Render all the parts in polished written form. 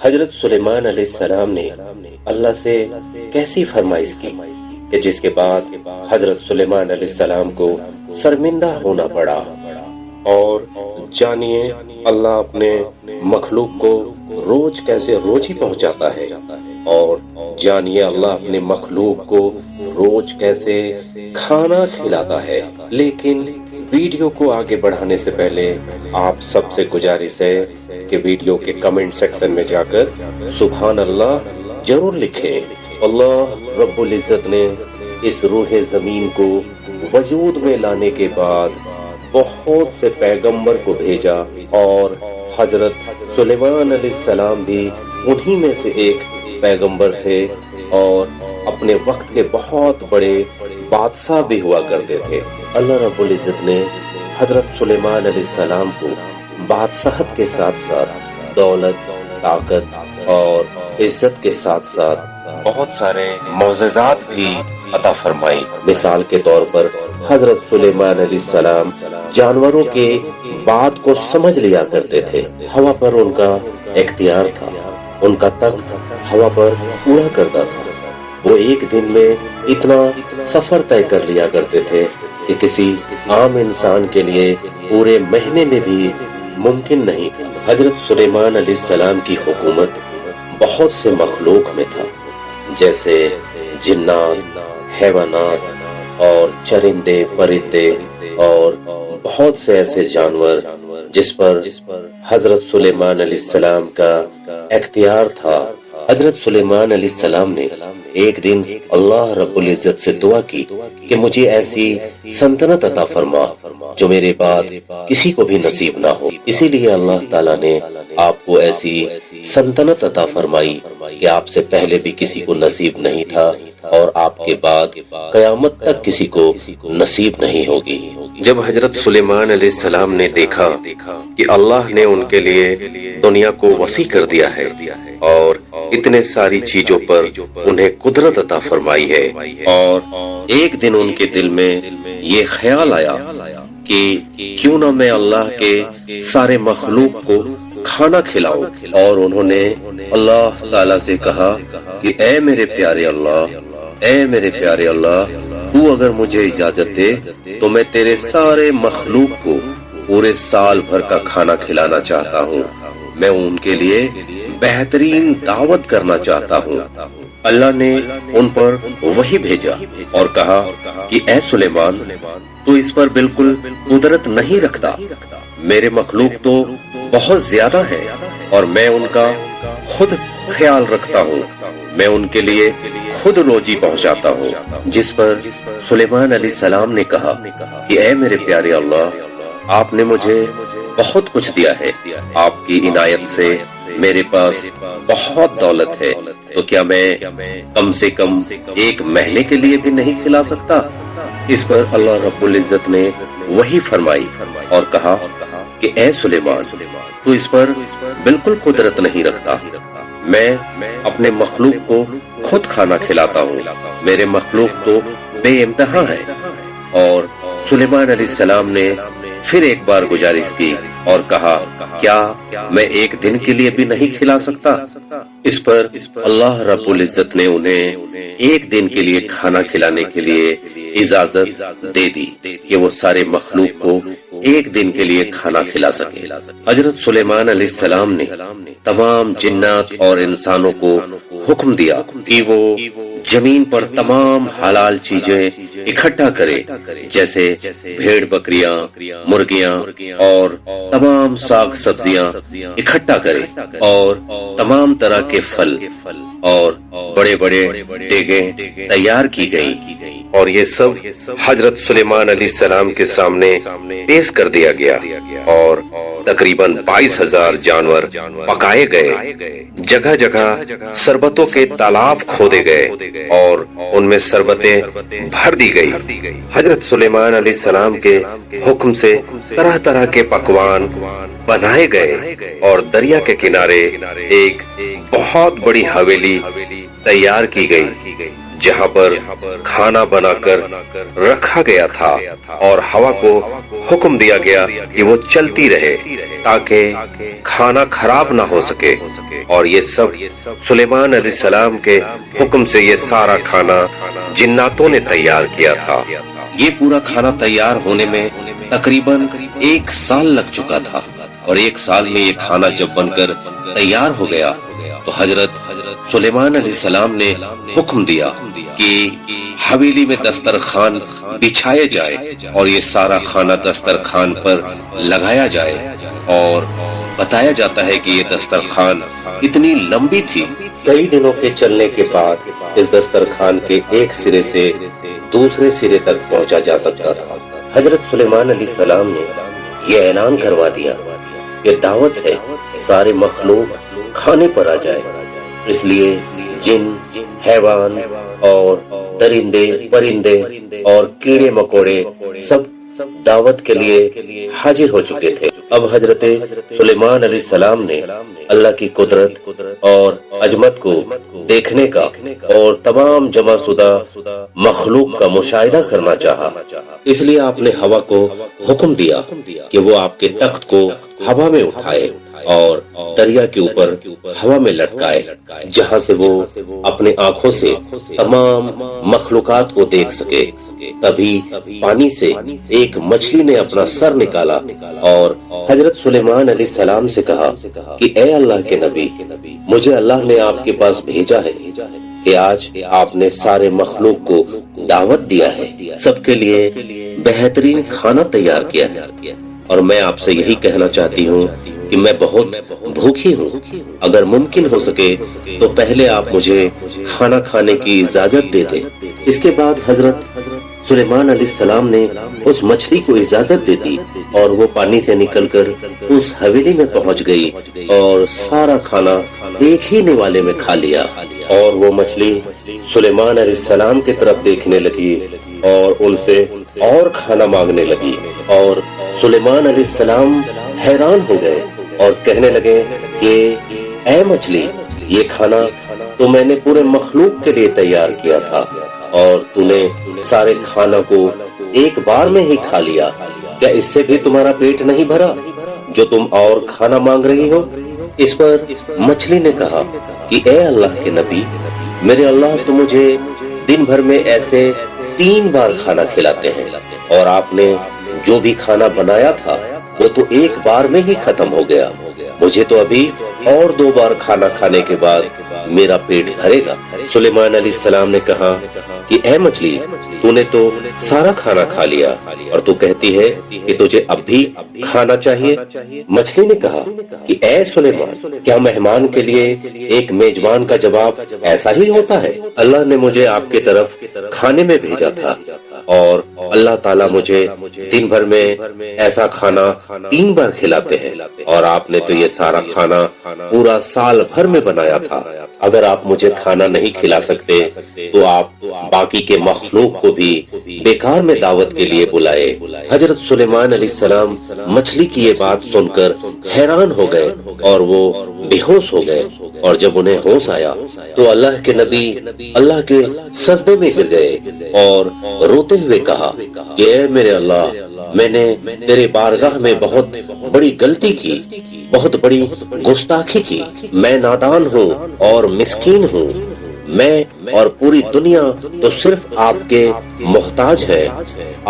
حضرت سلیمان علیہ السلام نے اللہ سے کیسی فرمائش کی کہ جس کے بعد حضرت سلیمان علیہ السلام کو شرمندہ ہونا پڑا۔ اور جانیے اللہ اپنے مخلوق کو روز کیسے روزی پہنچاتا ہے، اور جانیے اللہ اپنے مخلوق کو روز کیسے کھانا کھلاتا ہے۔ لیکن ویڈیو کو آگے بڑھانے سے پہلے آپ سب سے گزارش ہے کہ ویڈیو کے کمنٹ سیکشن میں جا کر سبحان اللہ ضرور لکھیں۔ اللہ رب العزت نے اس روح زمین کو وجود میں لانے کے بعد بہت سے پیغمبر کو بھیجا، اور حضرت سلیمان علیہ السلام بھی انہی میں سے ایک پیغمبر تھے، اور اپنے وقت کے بہت بڑے بادشاہ بھی ہوا کرتے تھے۔ اللہ رب العزت نے حضرت سلیمان علیہ السلام کو بادشاہت کے ساتھ ساتھ دولت، طاقت اور عزت کے ساتھ ساتھ بہت سارے معجزات بھی عطا فرمائی۔ مثال کے طور پر حضرت سلیمان علیہ السلام جانوروں کے بات کو سمجھ لیا کرتے تھے۔ ہوا پر ان کا اختیار تھا، ان کا تخت ہوا پر اڑا کرتا تھا۔ وہ ایک دن میں اتنا سفر طے کر لیا کرتے تھے کہ کسی عام انسان کے لیے پورے مہینے میں بھی ممکن نہیں تھا۔ حضرت سلیمان علیہ السلام کی حکومت بہت سے مخلوق میں تھا، جیسے جنات، حیوانات اور چرندے پرندے اور بہت سے ایسے جانور جس پر حضرت سلیمان علیہ السلام کا اختیار تھا۔ حضرت سلیمان علیہ السلام نے ایک دن اللہ رب العزت سے دعا کی کہ مجھے ایسی سلطنت عطا فرما جو میرے بعد کسی کو بھی نصیب نہ ہو۔ اسی لیے اللہ تعالیٰ نے آپ کو ایسی سلطنت عطا فرمائی کہ آپ سے پہلے بھی کسی کو نصیب نہیں تھا، اور آپ کے بعد قیامت تک کسی کو نصیب نہیں ہوگی۔ جب حضرت سلیمان علیہ السلام نے دیکھا کہ اللہ نے ان کے لیے دنیا کو وسیع کر دیا ہے اور اتنے ساری چیزوں پر انہیں قدرت عطا فرمائی ہے، اور ایک دن ان کے دل میں یہ خیال آیا کہ کیوں نہ میں اللہ کے سارے مخلوق کو کھانا کھلاؤں، اور انہوں نے اللہ تعالیٰ سے کہا کہ اے میرے پیارے اللہ، اے میرے پیارے اللہ، تو اگر مجھے اجازت دے تو میں تیرے سارے مخلوق کو پورے سال بھر کا کھانا کھلانا چاہتا ہوں، میں ان کے لیے بہترین دعوت کرنا چاہتا ہوں۔ اللہ نے ان پر وحی بھیجا اور کہا کہ اے سلیمان، تو اس پر بالکل قدرت نہیں رکھتا، میرے مخلوق تو بہت زیادہ ہیں اور میں ان کا خود خیال رکھتا ہوں، میں ان کے لیے خود روزی پہنچاتا ہوں۔ جس پر سلیمان علیہ السلام نے کہا کہ اے میرے پیارے اللہ، آپ نے مجھے بہت کچھ دیا ہے، آپ کی عنایت سے میرے پاس بہت دولت ہے، تو کیا میں کم سے کم ایک مہینے کے لیے بھی نہیں کھلا سکتا؟ اس پر اللہ رب العزت نے وہی فرمائی اور کہا کہ اے سلیمان، تو اس پر بالکل قدرت نہیں رکھتا، میں اپنے مخلوق کو خود کھانا کھلاتا ہوں، میرے مخلوق تو بے انتہا ہے۔ اور سلیمان علیہ السلام نے پھر ایک بار گزارش کی اور کہا کیا میں ایک دن کے لیے بھی نہیں کھلا سکتا؟ اس پر اللہ رب العزت نے انہیں ایک دن کے لیے کھانا کھلانے کے لیے اجازت دے دی کہ وہ سارے مخلوق کو ایک دن کے لیے کھانا کھلا سکے۔ حضرت سلیمان علیہ السلام نے تمام جنات اور انسانوں کو حکم دیا کہ وہ زمین پر تمام حلال چیزیں اکٹھا کرے، جیسے بھیڑ بکریاں، مرغیاں اور تمام ساگ سبزیاں اکٹھا کرے، اور تمام طرح کے پھل اور بڑے بڑے دیگیں تیار کی گئی، اور یہ سب حضرت سلیمان علیہ السلام کے سامنے پیش کر دیا گیا، اور تقریباً 22,000 جانور پکائے گئے، جگہ جگہ شربتوں کے تالاب کھودے گئے اور ان میں شربتیں بھر دی گئی۔ حضرت سلیمان علیہ السلام کے حکم سے طرح طرح کے پکوان بنائے گئے، اور دریا کے کنارے ایک بہت بڑی حویلی تیار کی گئی جہاں پر کھانا بنا کر رکھا گیا تھا اور ہوا کو حکم دیا گیا کہ وہ چلتی رہے تاکہ کھانا خراب نہ ہو سکے، اور یہ سب سلیمان علیہ السلام کے حکم سے یہ سارا کھانا جناتوں نے تیار کیا تھا۔ یہ پورا کھانا تیار ہونے میں تقریباً 1 سال لگ چکا تھا، اور 1 سال میں یہ کھانا جب بن کر تیار ہو گیا تو حضرت سلیمان علیہ السلام نے حکم دیا کہ حویلی میں دسترخوان بچھائے جائے اور یہ سارا کھانا دسترخوان پر لگایا جائے، اور بتایا جاتا ہے کہ یہ دسترخوان اتنی لمبی تھی، کئی دنوں کے چلنے کے بعد اس دسترخوان کے ایک سرے سے دوسرے سرے تک پہنچا جا سکتا تھا۔ حضرت سلیمان علیہ السلام نے یہ اعلان کروا دیا کہ دعوت ہے، سارے مخلوق کھانے پر آ جائے، اس لیے جن، حیوان اور درندے، پرندے اور کیڑے مکوڑے سب دعوت کے لیے حاضر ہو چکے تھے۔ اب حضرت سلیمان علیہ السلام نے اللہ کی قدرت اور عظمت کو دیکھنے کا اور تمام جمع شدہ مخلوق کا مشاہدہ کرنا چاہا، اس لیے آپ نے ہوا کو حکم دیا کہ وہ آپ کے تخت کو ہوا میں اٹھائے اور دریا کے اوپر ہوا میں لٹکائے، جہاں سے وہ اپنے آنکھوں سے تمام مخلوقات کو دیکھ سکے۔ تبھی پانی سے ایک مچھلی نے اپنا سر نکالا اور حضرت سلیمان علیہ السلام سے کہا کہ اے اللہ کے نبی، مجھے اللہ نے آپ کے پاس بھیجا ہے کہ آج آپ نے سارے مخلوق کو دعوت دیا ہے، سب کے لیے بہترین کھانا تیار کیا ہے، اور میں آپ سے یہی کہنا چاہتی ہوں کہ میں بہت بھوکی ہوں، اگر ممکن ہو سکے تو پہلے آپ مجھے کھانا کھانے کی اجازت دے دیں۔ اس کے بعد حضرت سلیمان علیہ السلام نے اس مچھلی کو اجازت دے دی اور وہ پانی سے نکل کر اس حویلی میں پہنچ گئی اور سارا کھانا ایک ہی نوالے میں کھا لیا، اور وہ مچھلی سلیمان علیہ السلام کی طرف دیکھنے لگی اور ان سے اور کھانا مانگنے لگی، اور سلیمان علیہ السلام حیران ہو گئے اور کہنے لگے کہ اے مچھلی، یہ کھانا تو میں نے پورے مخلوق کے لیے تیار کیا تھا اور تو نے سارے کھانا کو ایک بار میں ہی کھا لیا، کیا اس سے بھی تمہارا پیٹ نہیں بھرا جو تم اور کھانا مانگ رہی ہو؟ اس پر مچھلی نے کہا کہ اے اللہ کے نبی، میرے اللہ تو مجھے دن بھر میں ایسے 3 بار کھانا کھلاتے ہیں، اور آپ نے جو بھی کھانا بنایا تھا وہ تو ایک بار میں ہی ختم ہو گیا، مجھے تو ابھی اور 2 بار کھانا کھانے کے بعد میرا پیٹ بھرے گا۔ سلیمان علیہ السلام نے کہا کہ اے مچھلی، تو نے تو سارا کھانا کھا لیا اور تو کہتی ہے کہ تجھے اب بھی کھانا چاہیے۔ مچھلی نے کہا کہ اے سلیمان، کیا مہمان کے لیے ایک میزبان کا جواب ایسا ہی ہوتا ہے؟ اللہ نے مجھے آپ کی طرف کھانے میں بھیجا تھا، اور اللہ تعالیٰ مجھے دن بھر میں ایسا کھانا 3 بار کھلاتے ہیں، اور آپ نے تو یہ سارا کھانا پورا سال بھر میں بنایا تھا۔ اگر آپ مجھے کھانا نہیں کھلا سکتے تو آپ باقی کے مخلوق کو بھی بیکار میں دعوت کے لیے بلائے۔ حضرت سلیمان علیہ السلام مچھلی کی یہ بات سن کر حیران ہو گئے اور وہ بے ہوش ہو گئے، اور جب انہیں ہوش آیا تو اللہ کے نبی اللہ کے سجدے میں گر گئے اور روتے ہوئے کہا کہ اے میرے اللہ، میں نے تیرے بارگاہ میں بہت بڑی غلطی کی، بہت بڑی گستاخی کی، میں نادان ہوں اور مسکین ہوں، میں اور پوری دنیا تو صرف آپ کے محتاج ہے،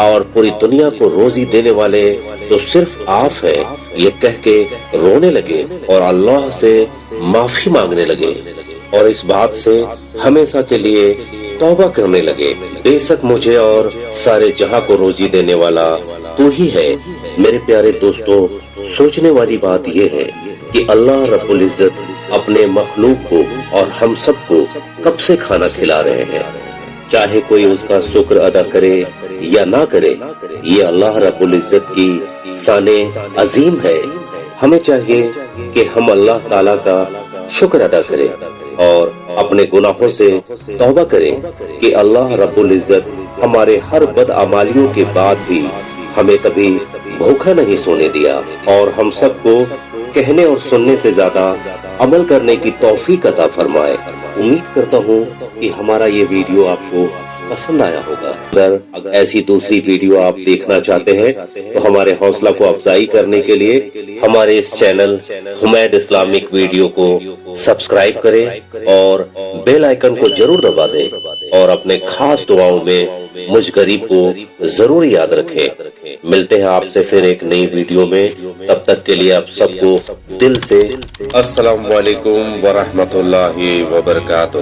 اور پوری دنیا کو روزی دینے والے تو صرف آپ ہیں۔ یہ کہہ کے رونے لگے اور اللہ سے معافی مانگنے لگے، اور اس بات سے ہمیشہ کے لیے توبہ کرنے لگے، بے شک مجھے اور سارے جہاں کو روزی دینے والا تو ہی ہے۔ میرے پیارے دوستو، سوچنے والی بات یہ ہے کہ اللہ رب العزت اپنے مخلوق کو اور ہم سب کو کب سے کھانا کھلا رہے ہیں، چاہے کوئی اس کا شکر ادا کرے یا نہ کرے، یہ اللہ رب العزت کی شان عظیم ہے۔ ہمیں چاہیے کہ ہم اللہ تعالیٰ کا شکر ادا کریں اور اپنے گناہوں سے توبہ کریں کہ اللہ رب العزت ہمارے ہر بدعمالیوں کے بعد بھی ہمیں کبھی بھوکا نہیں سونے دیا، اور ہم سب کو کہنے اور سننے سے زیادہ عمل کرنے کی توفیق عطا فرمائے۔ امید کرتا ہوں کہ ہمارا یہ ویڈیو آپ کو پسند آیا ہوگا۔ اگر ایسی دوسری ویڈیو آپ دیکھنا چاہتے ہیں تو ہمارے حوصلہ کو افزائی کرنے کے لیے ہمارے اس چینل حمید اسلامک ویڈیو کو سبسکرائب کریں اور بیل آئیکن کو ضرور دبا دیں، اور اپنے خاص دعاؤں میں مجھ غریب کو ضرور یاد رکھیں۔ ملتے ہیں آپ سے پھر ایک نئی ویڈیو میں، تب تک کے لیے آپ سب کو دل سے السلام علیکم ورحمۃ اللہ وبرکاتہ۔